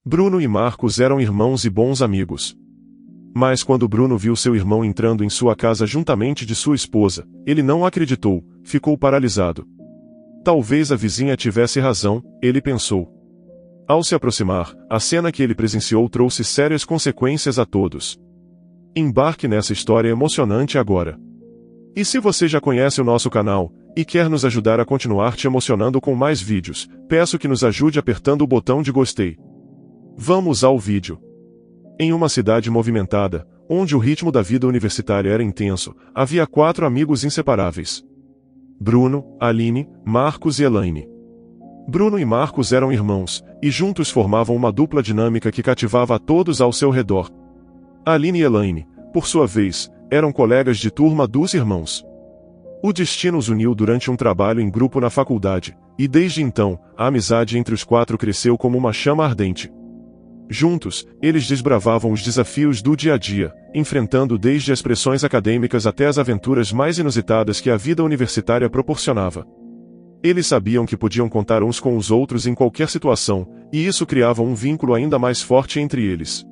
Bruno e Marcos eram irmãos e bons amigos. Mas quando Bruno viu seu irmão entrando em sua casa juntamente de sua esposa, ele não acreditou, ficou paralisado. Talvez a vizinha tivesse razão, ele pensou. Ao se aproximar, a cena que ele presenciou trouxe sérias consequências a todos. Embarque nessa história emocionante agora. E se você já conhece o nosso canal, e quer nos ajudar a continuar te emocionando com mais vídeos, peço que nos ajude apertando o botão de gostei. Vamos ao vídeo. Em uma cidade movimentada, onde o ritmo da vida universitária era intenso, havia 4 amigos inseparáveis. Bruno, Aline, Marcos e Elaine. Bruno e Marcos eram irmãos, e juntos formavam uma dupla dinâmica que cativava a todos ao seu redor. Aline e Elaine, por sua vez, eram colegas de turma dos irmãos. O destino os uniu durante um trabalho em grupo na faculdade, e desde então, a amizade entre os 4 cresceu como uma chama ardente. Juntos, eles desbravavam os desafios do dia a dia, enfrentando desde as pressões acadêmicas até as aventuras mais inusitadas que a vida universitária proporcionava. Eles sabiam que podiam contar uns com os outros em qualquer situação, e isso criava um vínculo ainda mais forte entre eles.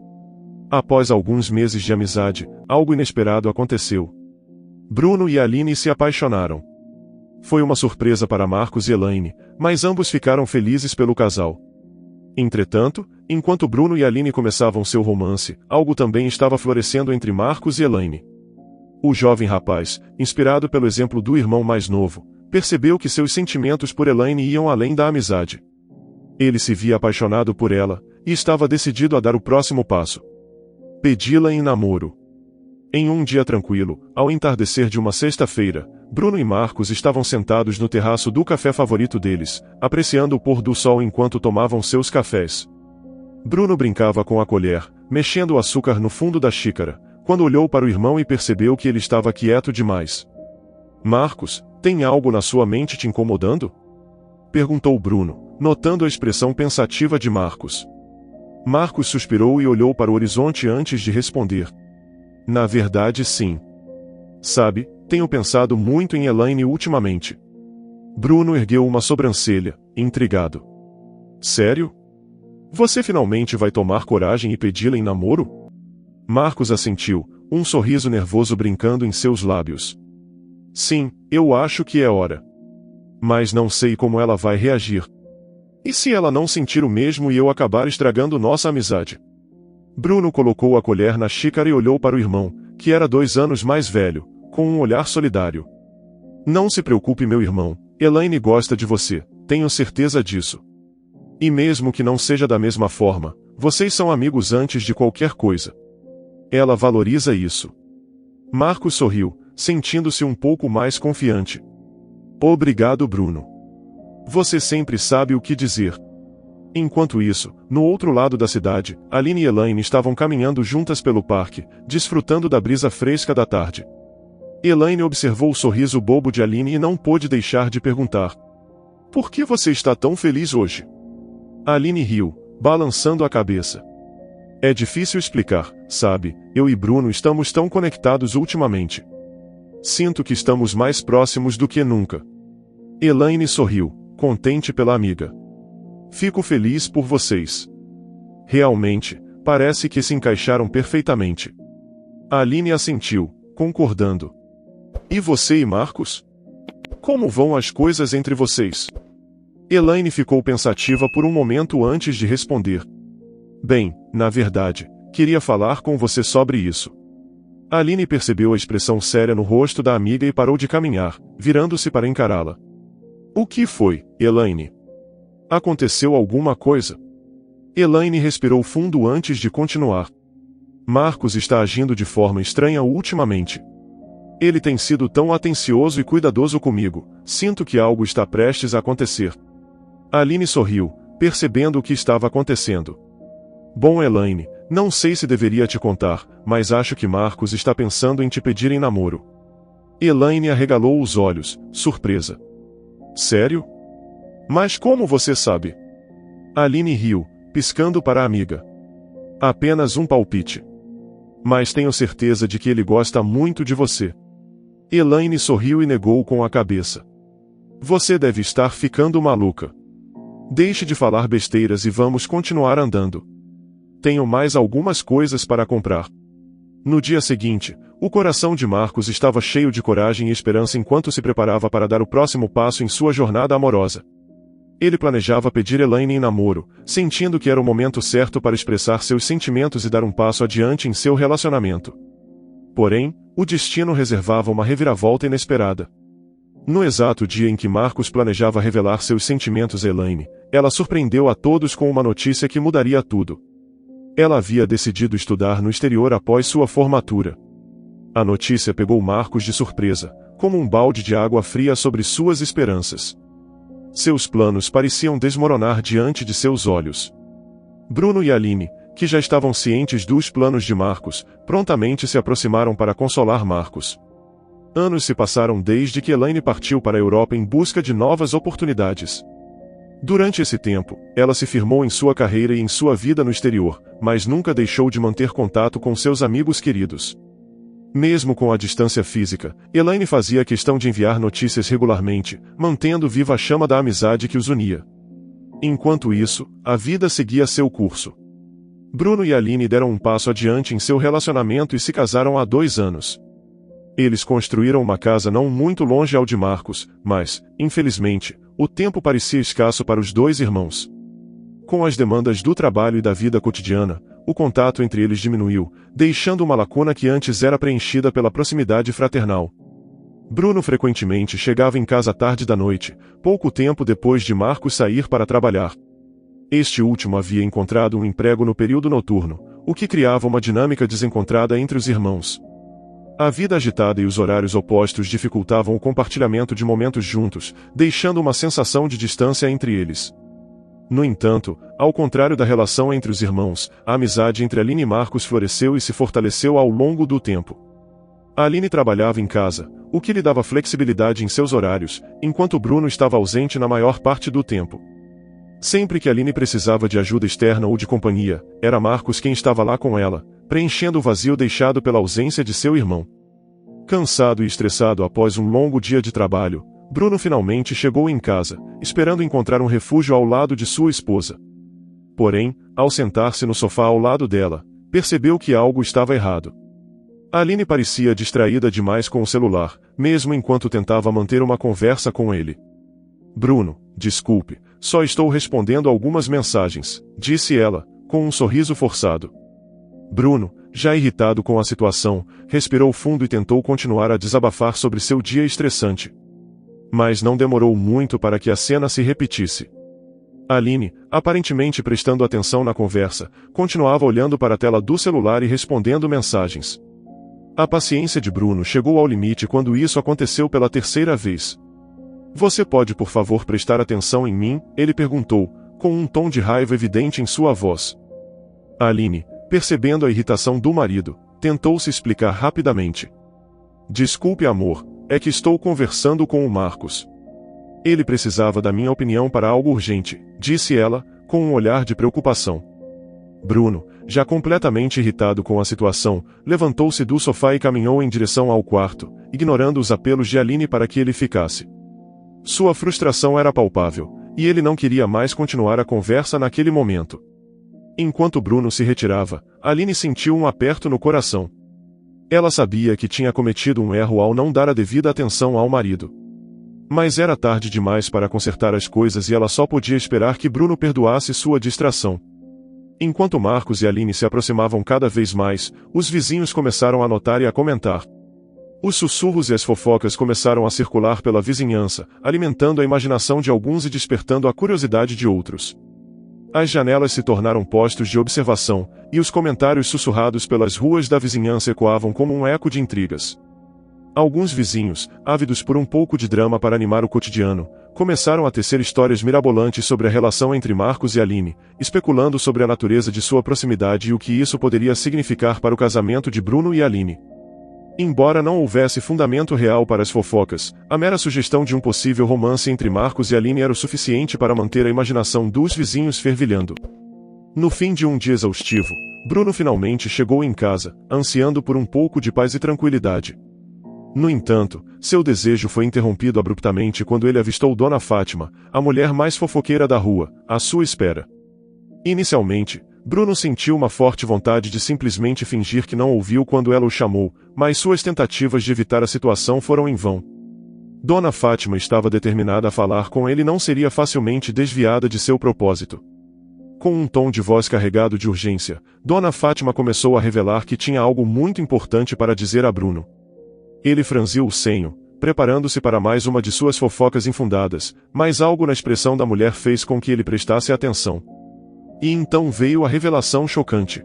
Após alguns meses de amizade, algo inesperado aconteceu. Bruno e Aline se apaixonaram. Foi uma surpresa para Marcos e Elaine, mas ambos ficaram felizes pelo casal. Entretanto, enquanto Bruno e Aline começavam seu romance, algo também estava florescendo entre Marcos e Elaine. O jovem rapaz, inspirado pelo exemplo do irmão mais novo, percebeu que seus sentimentos por Elaine iam além da amizade. Ele se via apaixonado por ela, e estava decidido a dar o próximo passo. Pedi-la em namoro. Em um dia tranquilo, ao entardecer de uma sexta-feira, Bruno e Marcos estavam sentados no terraço do café favorito deles, apreciando o pôr do sol enquanto tomavam seus cafés. Bruno brincava com a colher, mexendo o açúcar no fundo da xícara, quando olhou para o irmão e percebeu que ele estava quieto demais. Marcos, tem algo na sua mente te incomodando? Perguntou Bruno, notando a expressão pensativa de Marcos. Marcos suspirou e olhou para o horizonte antes de responder. Na verdade, sim. Sabe, tenho pensado muito em Elaine ultimamente. Bruno ergueu uma sobrancelha, intrigado. Sério? Você finalmente vai tomar coragem e pedi-la em namoro? Marcos assentiu, um sorriso nervoso brincando em seus lábios. Sim, eu acho que é hora. Mas não sei como ela vai reagir. E se ela não sentir o mesmo e eu acabar estragando nossa amizade? Bruno colocou a colher na xícara e olhou para o irmão, que era 2 anos mais velho, com um olhar solidário. Não se preocupe, meu irmão, Elaine gosta de você, tenho certeza disso. E mesmo que não seja da mesma forma, vocês são amigos antes de qualquer coisa. Ela valoriza isso. Marcos sorriu, sentindo-se um pouco mais confiante. Obrigado, Bruno. Você sempre sabe o que dizer. Enquanto isso, no outro lado da cidade, Aline e Elaine estavam caminhando juntas pelo parque, desfrutando da brisa fresca da tarde. Elaine observou o sorriso bobo de Aline e não pôde deixar de perguntar. Por que você está tão feliz hoje? Aline riu, balançando a cabeça. É difícil explicar, sabe, eu e Bruno estamos tão conectados ultimamente. Sinto que estamos mais próximos do que nunca. Elaine sorriu, contente pela amiga. Fico feliz por vocês. Realmente, parece que se encaixaram perfeitamente. Aline assentiu, concordando. E você e Marcos? Como vão as coisas entre vocês? Elaine ficou pensativa por um momento antes de responder. Bem, na verdade, queria falar com você sobre isso. Aline percebeu a expressão séria no rosto da amiga e parou de caminhar, virando-se para encará-la. O que foi, Elaine? Aconteceu alguma coisa? Elaine respirou fundo antes de continuar. Marcos está agindo de forma estranha ultimamente. Ele tem sido tão atencioso e cuidadoso comigo, sinto que algo está prestes a acontecer. Aline sorriu, percebendo o que estava acontecendo. Bom, Elaine, não sei se deveria te contar, mas acho que Marcos está pensando em te pedir em namoro. Elaine arregalou os olhos, surpresa. Sério? Mas como você sabe? Aline riu, piscando para a amiga. Apenas um palpite. Mas tenho certeza de que ele gosta muito de você. Elaine sorriu e negou com a cabeça. Você deve estar ficando maluca. Deixe de falar besteiras e vamos continuar andando. tenho mais algumas coisas para comprar. No dia seguinte, o coração de Marcos estava cheio de coragem e esperança enquanto se preparava para dar o próximo passo em sua jornada amorosa. Ele planejava pedir Elaine em namoro, sentindo que era o momento certo para expressar seus sentimentos e dar um passo adiante em seu relacionamento. Porém, o destino reservava uma reviravolta inesperada. No exato dia em que Marcos planejava revelar seus sentimentos a Elaine, ela surpreendeu a todos com uma notícia que mudaria tudo. Ela havia decidido estudar no exterior após sua formatura. A notícia pegou Marcos de surpresa, como um balde de água fria sobre suas esperanças. Seus planos pareciam desmoronar diante de seus olhos. Bruno e Aline, que já estavam cientes dos planos de Marcos, prontamente se aproximaram para consolar Marcos. Anos se passaram desde que Elaine partiu para a Europa em busca de novas oportunidades. Durante esse tempo, ela se firmou em sua carreira e em sua vida no exterior, mas nunca deixou de manter contato com seus amigos queridos. Mesmo com a distância física, Elaine fazia questão de enviar notícias regularmente, mantendo viva a chama da amizade que os unia. Enquanto isso, a vida seguia seu curso. Bruno e Aline deram um passo adiante em seu relacionamento e se casaram há 2 anos. Eles construíram uma casa não muito longe ao de Marcos, mas, infelizmente, o tempo parecia escasso para os 2 irmãos. Com as demandas do trabalho e da vida cotidiana, o contato entre eles diminuiu, deixando uma lacuna que antes era preenchida pela proximidade fraternal. Bruno frequentemente chegava em casa tarde da noite, pouco tempo depois de Marcos sair para trabalhar. Este último havia encontrado um emprego no período noturno, o que criava uma dinâmica desencontrada entre os irmãos. A vida agitada e os horários opostos dificultavam o compartilhamento de momentos juntos, deixando uma sensação de distância entre eles. No entanto, ao contrário da relação entre os irmãos, a amizade entre Aline e Marcos floresceu e se fortaleceu ao longo do tempo. A Aline trabalhava em casa, o que lhe dava flexibilidade em seus horários, enquanto Bruno estava ausente na maior parte do tempo. Sempre que Aline precisava de ajuda externa ou de companhia, era Marcos quem estava lá com ela, preenchendo o vazio deixado pela ausência de seu irmão. Cansado e estressado após um longo dia de trabalho, Bruno finalmente chegou em casa, esperando encontrar um refúgio ao lado de sua esposa. Porém, ao sentar-se no sofá ao lado dela, percebeu que algo estava errado. Aline parecia distraída demais com o celular, mesmo enquanto tentava manter uma conversa com ele. Bruno, desculpe, só estou respondendo algumas mensagens, disse ela, com um sorriso forçado. Bruno, já irritado com a situação, respirou fundo e tentou continuar a desabafar sobre seu dia estressante. Mas não demorou muito para que a cena se repetisse. Aline, aparentemente prestando atenção na conversa, continuava olhando para a tela do celular e respondendo mensagens. A paciência de Bruno chegou ao limite quando isso aconteceu pela 3ª vez. Você pode por favor prestar atenção em mim? Ele perguntou, com um tom de raiva evidente em sua voz. Aline, percebendo a irritação do marido, tentou se explicar rapidamente. Desculpe, amor, é que estou conversando com o Marcos. Ele precisava da minha opinião para algo urgente, disse ela, com um olhar de preocupação. Bruno, já completamente irritado com a situação, levantou-se do sofá e caminhou em direção ao quarto, ignorando os apelos de Aline para que ele ficasse. Sua frustração era palpável, e ele não queria mais continuar a conversa naquele momento. Enquanto Bruno se retirava, Aline sentiu um aperto no coração. Ela sabia que tinha cometido um erro ao não dar a devida atenção ao marido. Mas era tarde demais para consertar as coisas e ela só podia esperar que Bruno perdoasse sua distração. Enquanto Marcos e Aline se aproximavam cada vez mais, os vizinhos começaram a notar e a comentar. Os sussurros e as fofocas começaram a circular pela vizinhança, alimentando a imaginação de alguns e despertando a curiosidade de outros. As janelas se tornaram postos de observação, e os comentários sussurrados pelas ruas da vizinhança ecoavam como um eco de intrigas. Alguns vizinhos, ávidos por um pouco de drama para animar o cotidiano, começaram a tecer histórias mirabolantes sobre a relação entre Marcos e Aline, especulando sobre a natureza de sua proximidade e o que isso poderia significar para o casamento de Bruno e Aline. Embora não houvesse fundamento real para as fofocas, a mera sugestão de um possível romance entre Marcos e Aline era o suficiente para manter a imaginação dos vizinhos fervilhando. No fim de um dia exaustivo, Bruno finalmente chegou em casa, ansiando por um pouco de paz e tranquilidade. No entanto, seu desejo foi interrompido abruptamente quando ele avistou Dona Fátima, a mulher mais fofoqueira da rua, à sua espera. Inicialmente, Bruno sentiu uma forte vontade de simplesmente fingir que não ouviu quando ela o chamou, mas suas tentativas de evitar a situação foram em vão. Dona Fátima estava determinada a falar com ele e não seria facilmente desviada de seu propósito. Com um tom de voz carregado de urgência, Dona Fátima começou a revelar que tinha algo muito importante para dizer a Bruno. Ele franziu o senho, preparando-se para mais uma de suas fofocas infundadas, mas algo na expressão da mulher fez com que ele prestasse atenção. E então veio a revelação chocante.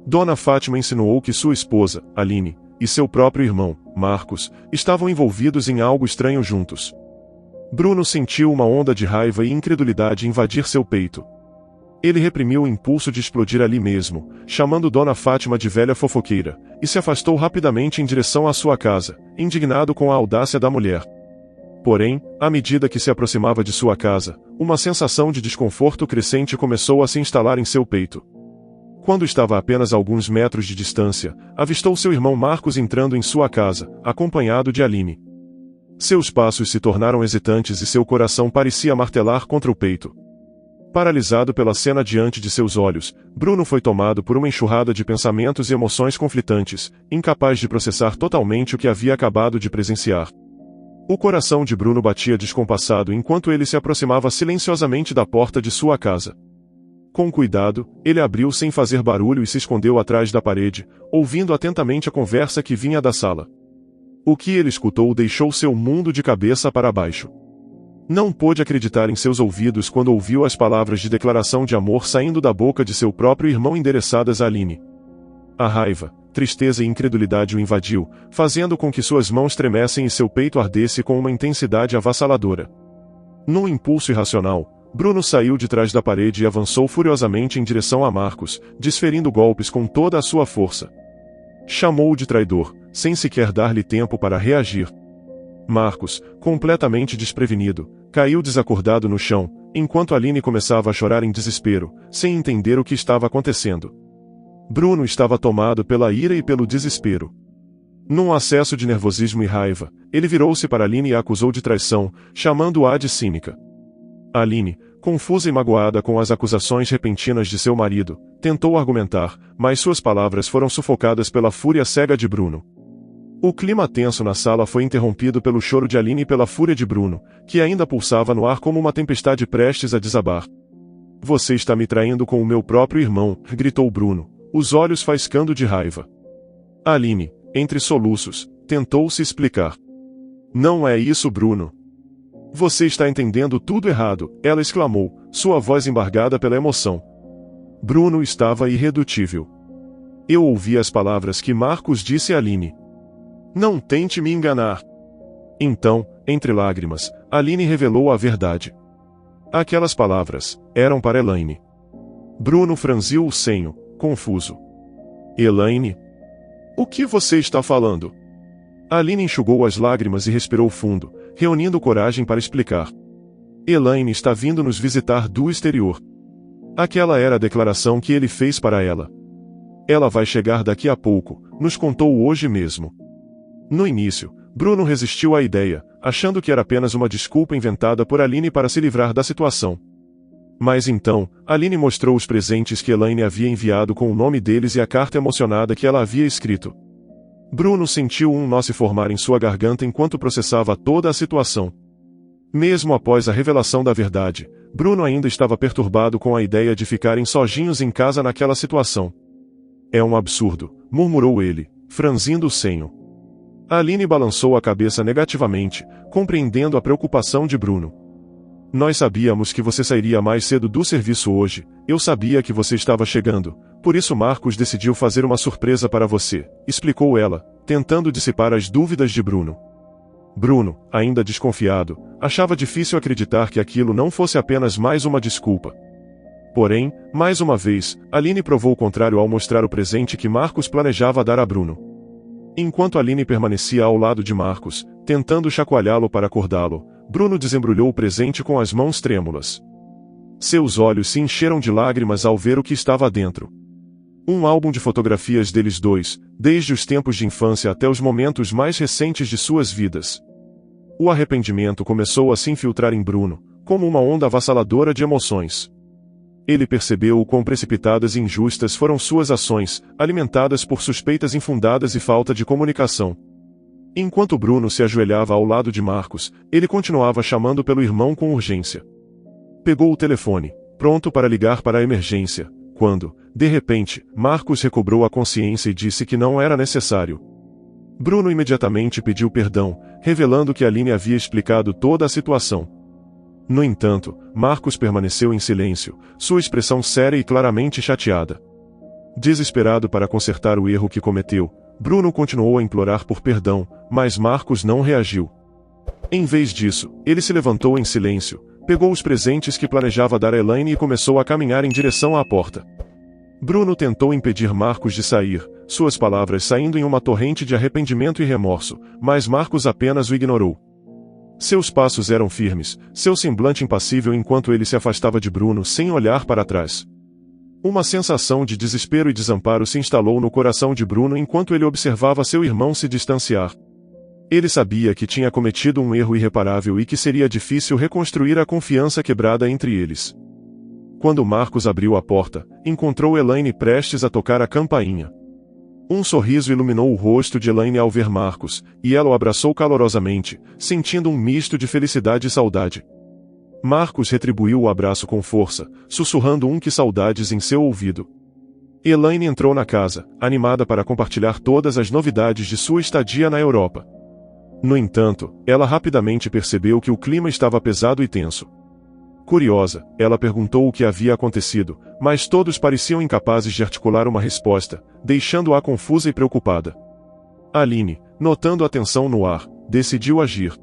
Dona Fátima insinuou que sua esposa, Aline, e seu próprio irmão, Marcos, estavam envolvidos em algo estranho juntos. Bruno sentiu uma onda de raiva e incredulidade invadir seu peito. Ele reprimiu o impulso de explodir ali mesmo, chamando Dona Fátima de velha fofoqueira, e se afastou rapidamente em direção à sua casa, indignado com a audácia da mulher. Porém, à medida que se aproximava de sua casa, uma sensação de desconforto crescente começou a se instalar em seu peito. Quando estava a apenas alguns metros de distância, avistou seu irmão Marcos entrando em sua casa, acompanhado de Aline. Seus passos se tornaram hesitantes e seu coração parecia martelar contra o peito. Paralisado pela cena diante de seus olhos, Bruno foi tomado por uma enxurrada de pensamentos e emoções conflitantes, incapaz de processar totalmente o que havia acabado de presenciar. O coração de Bruno batia descompassado enquanto ele se aproximava silenciosamente da porta de sua casa. Com cuidado, ele abriu sem fazer barulho e se escondeu atrás da parede, ouvindo atentamente a conversa que vinha da sala. O que ele escutou deixou seu mundo de cabeça para baixo. Não pôde acreditar em seus ouvidos quando ouviu as palavras de declaração de amor saindo da boca de seu próprio irmão endereçadas a Aline. A raiva, tristeza e incredulidade o invadiu, fazendo com que suas mãos tremessem e seu peito ardesse com uma intensidade avassaladora. Num impulso irracional, Bruno saiu de trás da parede e avançou furiosamente em direção a Marcos, desferindo golpes com toda a sua força. Chamou-o de traidor, sem sequer dar-lhe tempo para reagir. Marcos, completamente desprevenido, caiu desacordado no chão, enquanto Aline começava a chorar em desespero, sem entender o que estava acontecendo. Bruno estava tomado pela ira e pelo desespero. Num acesso de nervosismo e raiva, ele virou-se para Aline e a acusou de traição, chamando-a de cínica. Aline, confusa e magoada com as acusações repentinas de seu marido, tentou argumentar, mas suas palavras foram sufocadas pela fúria cega de Bruno. O clima tenso na sala foi interrompido pelo choro de Aline e pela fúria de Bruno, que ainda pulsava no ar como uma tempestade prestes a desabar. "Você está me traindo com o meu próprio irmão", gritou Bruno, os olhos faiscando de raiva. Aline, entre soluços, tentou se explicar. "Não é isso, Bruno. Você está entendendo tudo errado", ela exclamou, sua voz embargada pela emoção. Bruno estava irredutível. "Eu ouvi as palavras que Marcos disse a Aline. Não tente me enganar." Então, entre lágrimas, Aline revelou a verdade. Aquelas palavras eram para Elaine. Bruno franziu o senho, confuso. "Elaine? O que você está falando?" Aline enxugou as lágrimas e respirou fundo, reunindo coragem para explicar. "Elaine está vindo nos visitar do exterior." Aquela era a declaração que ele fez para ela. "Ela vai chegar daqui a pouco", nos contou hoje mesmo. No início, Bruno resistiu à ideia, achando que era apenas uma desculpa inventada por Aline para se livrar da situação. Mas então, Aline mostrou os presentes que Elaine havia enviado com o nome deles e a carta emocionada que ela havia escrito. Bruno sentiu um nó se formar em sua garganta enquanto processava toda a situação. Mesmo após a revelação da verdade, Bruno ainda estava perturbado com a ideia de ficarem sozinhos em casa naquela situação. "É um absurdo", murmurou ele, franzindo o senho. Aline balançou a cabeça negativamente, compreendendo a preocupação de Bruno. "Nós sabíamos que você sairia mais cedo do serviço hoje, eu sabia que você estava chegando, por isso Marcos decidiu fazer uma surpresa para você", explicou ela, tentando dissipar as dúvidas de Bruno. Bruno, ainda desconfiado, achava difícil acreditar que aquilo não fosse apenas mais uma desculpa. Porém, mais uma vez, Aline provou o contrário ao mostrar o presente que Marcos planejava dar a Bruno. Enquanto Aline permanecia ao lado de Marcos, tentando chacoalhá-lo para acordá-lo, Bruno desembrulhou o presente com as mãos trêmulas. Seus olhos se encheram de lágrimas ao ver o que estava dentro. Um álbum de fotografias deles dois, desde os tempos de infância até os momentos mais recentes de suas vidas. O arrependimento começou a se infiltrar em Bruno, como uma onda avassaladora de emoções. Ele percebeu o quão precipitadas e injustas foram suas ações, alimentadas por suspeitas infundadas e falta de comunicação. Enquanto Bruno se ajoelhava ao lado de Marcos, ele continuava chamando pelo irmão com urgência. Pegou o telefone, pronto para ligar para a emergência, quando, de repente, Marcos recobrou a consciência e disse que não era necessário. Bruno imediatamente pediu perdão, revelando que Aline havia explicado toda a situação. No entanto, Marcos permaneceu em silêncio, sua expressão séria e claramente chateada. Desesperado para consertar o erro que cometeu, Bruno continuou a implorar por perdão, mas Marcos não reagiu. Em vez disso, ele se levantou em silêncio, pegou os presentes que planejava dar a Elaine e começou a caminhar em direção à porta. Bruno tentou impedir Marcos de sair, suas palavras saindo em uma torrente de arrependimento e remorso, mas Marcos apenas o ignorou. Seus passos eram firmes, seu semblante impassível enquanto ele se afastava de Bruno sem olhar para trás. Uma sensação de desespero e desamparo se instalou no coração de Bruno enquanto ele observava seu irmão se distanciar. Ele sabia que tinha cometido um erro irreparável e que seria difícil reconstruir a confiança quebrada entre eles. Quando Marcos abriu a porta, encontrou Elaine prestes a tocar a campainha. Um sorriso iluminou o rosto de Elaine ao ver Marcos, e ela o abraçou calorosamente, sentindo um misto de felicidade e saudade. Marcos retribuiu o abraço com força, sussurrando que saudades em seu ouvido. Elaine entrou na casa, animada para compartilhar todas as novidades de sua estadia na Europa. No entanto, ela rapidamente percebeu que o clima estava pesado e tenso. Curiosa, ela perguntou o que havia acontecido, mas todos pareciam incapazes de articular uma resposta, deixando-a confusa e preocupada. Aline, notando a tensão no ar, decidiu agir.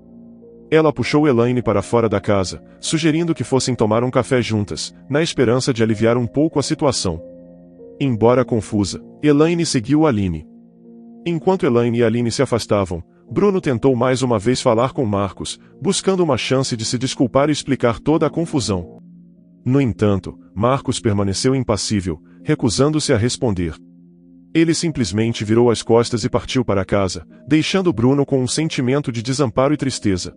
Ela puxou Elaine para fora da casa, sugerindo que fossem tomar um café juntas, na esperança de aliviar um pouco a situação. Embora confusa, Elaine seguiu Aline. Enquanto Elaine e Aline se afastavam, Bruno tentou mais uma vez falar com Marcos, buscando uma chance de se desculpar e explicar toda a confusão. No entanto, Marcos permaneceu impassível, recusando-se a responder. Ele simplesmente virou as costas e partiu para casa, deixando Bruno com um sentimento de desamparo e tristeza.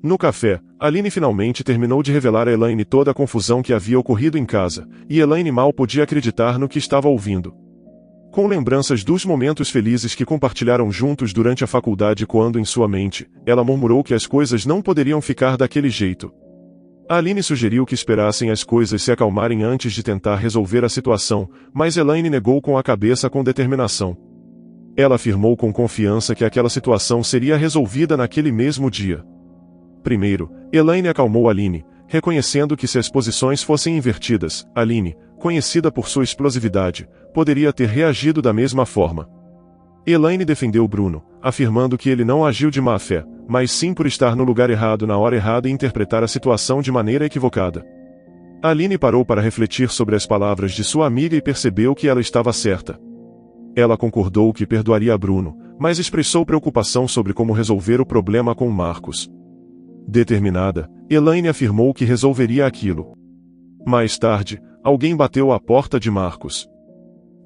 No café, Aline finalmente terminou de revelar a Elaine toda a confusão que havia ocorrido em casa, e Elaine mal podia acreditar no que estava ouvindo. Com lembranças dos momentos felizes que compartilharam juntos durante a faculdade coando em sua mente, ela murmurou que as coisas não poderiam ficar daquele jeito. Aline sugeriu que esperassem as coisas se acalmarem antes de tentar resolver a situação, mas Elaine negou com a cabeça com determinação. Ela afirmou com confiança que aquela situação seria resolvida naquele mesmo dia. Primeiro, Elaine acalmou Aline, reconhecendo que se as posições fossem invertidas, Aline, conhecida por sua explosividade, poderia ter reagido da mesma forma. Elaine defendeu Bruno, afirmando que ele não agiu de má fé, mas sim por estar no lugar errado na hora errada e interpretar a situação de maneira equivocada. Aline parou para refletir sobre as palavras de sua amiga e percebeu que ela estava certa. Ela concordou que perdoaria Bruno, mas expressou preocupação sobre como resolver o problema com Marcos. Determinada, Elaine afirmou que resolveria aquilo. Mais tarde, alguém bateu à porta de Marcos.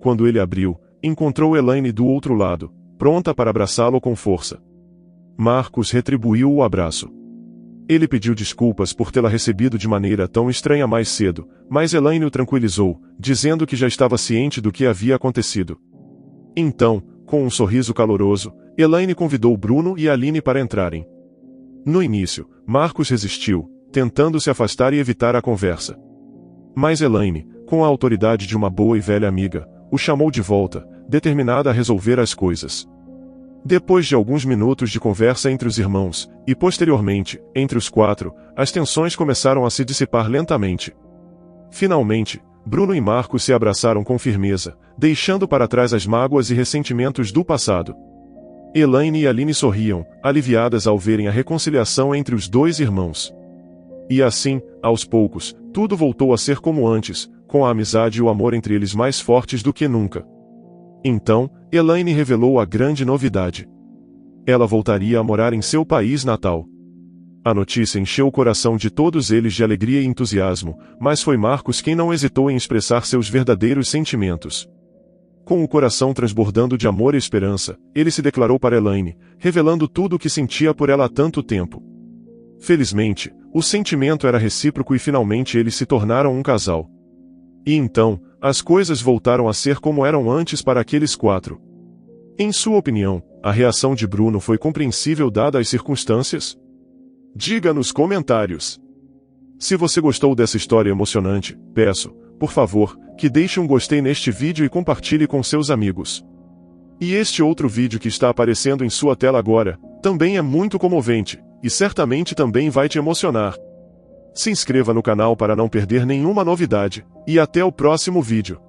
Quando ele abriu, encontrou Elaine do outro lado, pronta para abraçá-lo com força. Marcos retribuiu o abraço. Ele pediu desculpas por tê-la recebido de maneira tão estranha mais cedo, mas Elaine o tranquilizou, dizendo que já estava ciente do que havia acontecido. Então, com um sorriso caloroso, Elaine convidou Bruno e Aline para entrarem. No início, Marcos resistiu, tentando se afastar e evitar a conversa. Mas Elaine, com a autoridade de uma boa e velha amiga, o chamou de volta, determinada a resolver as coisas. Depois de alguns minutos de conversa entre os irmãos, e posteriormente, entre os quatro, as tensões começaram a se dissipar lentamente. Finalmente, Bruno e Marcos se abraçaram com firmeza, deixando para trás as mágoas e ressentimentos do passado. Elaine e Aline sorriam, aliviadas ao verem a reconciliação entre os dois irmãos. E assim, aos poucos, tudo voltou a ser como antes, com a amizade e o amor entre eles mais fortes do que nunca. Então, Elaine revelou a grande novidade. Ela voltaria a morar em seu país natal. A notícia encheu o coração de todos eles de alegria e entusiasmo, mas foi Marcos quem não hesitou em expressar seus verdadeiros sentimentos. Com o coração transbordando de amor e esperança, ele se declarou para Elaine, revelando tudo o que sentia por ela há tanto tempo. Felizmente, o sentimento era recíproco e finalmente eles se tornaram um casal. E então, as coisas voltaram a ser como eram antes para aqueles 4. Em sua opinião, a reação de Bruno foi compreensível dadas as circunstâncias? Diga nos comentários. Se você gostou dessa história emocionante, peço, por favor, que deixe um gostei neste vídeo e compartilhe com seus amigos. E este outro vídeo que está aparecendo em sua tela agora, também é muito comovente, e certamente também vai te emocionar. Se inscreva no canal para não perder nenhuma novidade, e até o próximo vídeo.